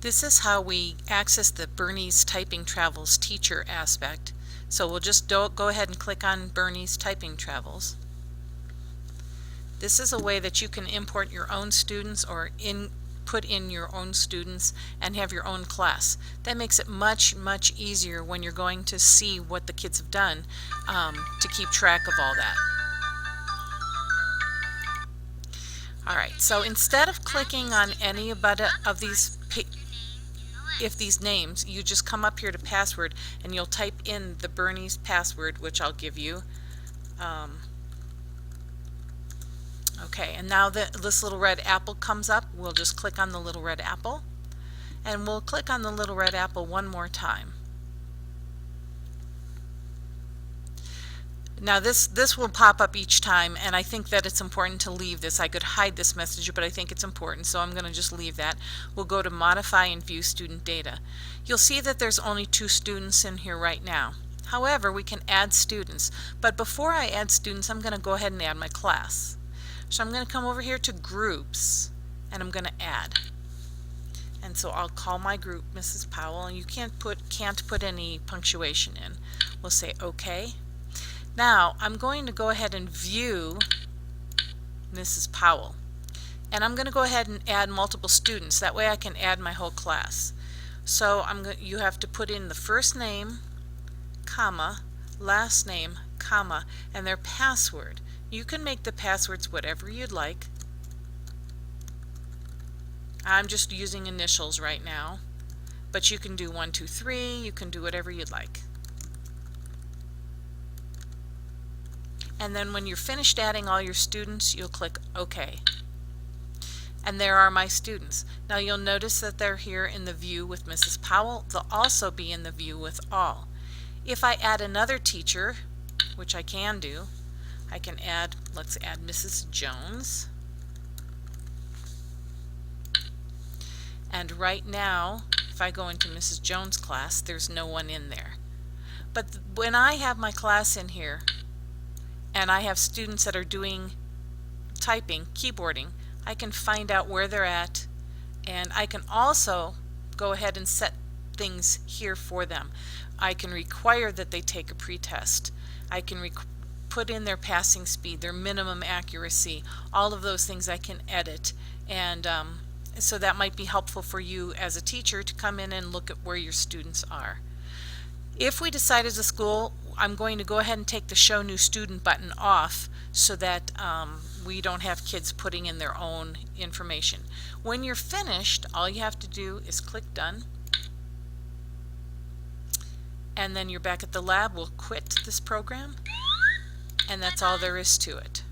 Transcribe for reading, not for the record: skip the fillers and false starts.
This is how we access the Bernie's Typing Travels teacher aspect. So we'll just go ahead and click on Bernie's Typing Travels. This is a way that you can import your own students or put in your own students and have your own class. That makes it much easier when you're going to see what the kids have done to keep track of all that. Alright, so instead of clicking on any of these names, you just come up here to password and you'll type in the Bernie's password, which I'll give you. Okay, and now that this little red apple comes up, we'll just click on the little red apple, and we'll click on the little red apple one more time. Now this will pop up each time, and I think that it's important to leave this. I could hide this message, but I think it's important, so I'm going to just leave that. We'll go to Modify and View Student Data. You'll see that there's only 2 students in here right now. However, we can add students, but before I add students, I'm going to go ahead and add my class. So I'm going to come over here to Groups, and I'm going to add. And so I'll call my group Mrs. Powell, and you can't put any punctuation in. We'll say OK. Now I'm going to go ahead and view Mrs. Powell, and I'm going to go ahead and add multiple students. That way I can add my whole class. So you have to put in the first name, comma, last name, comma, and their password. You can make the passwords whatever you'd like. I'm just using initials right now, but you can do 1, 2, 3. You can do whatever you'd like. And then when you're finished adding all your students, you'll click OK. And there are my students. Now you'll notice that they're here in the view with Mrs. Powell. They'll also be in the view with all. If I add another teacher, which I can do, I can add, let's add Mrs. Jones. And right now, if I go into Mrs. Jones' class, there's no one in there. But when I have my class in here, and I have students that are doing typing, keyboarding, I can find out where they're at, and I can also go ahead and set things here for them. I can require that they take a pretest. I can put in their passing speed, their minimum accuracy, all of those things I can edit, and so that might be helpful for you as a teacher to come in and look at where your students are. If we decide as a school, I'm going to go ahead and take the Show New Student button off so that we don't have kids putting in their own information. When you're finished, all you have to do is click Done, and then you're back at the lab. We'll quit this program, and that's all there is to it.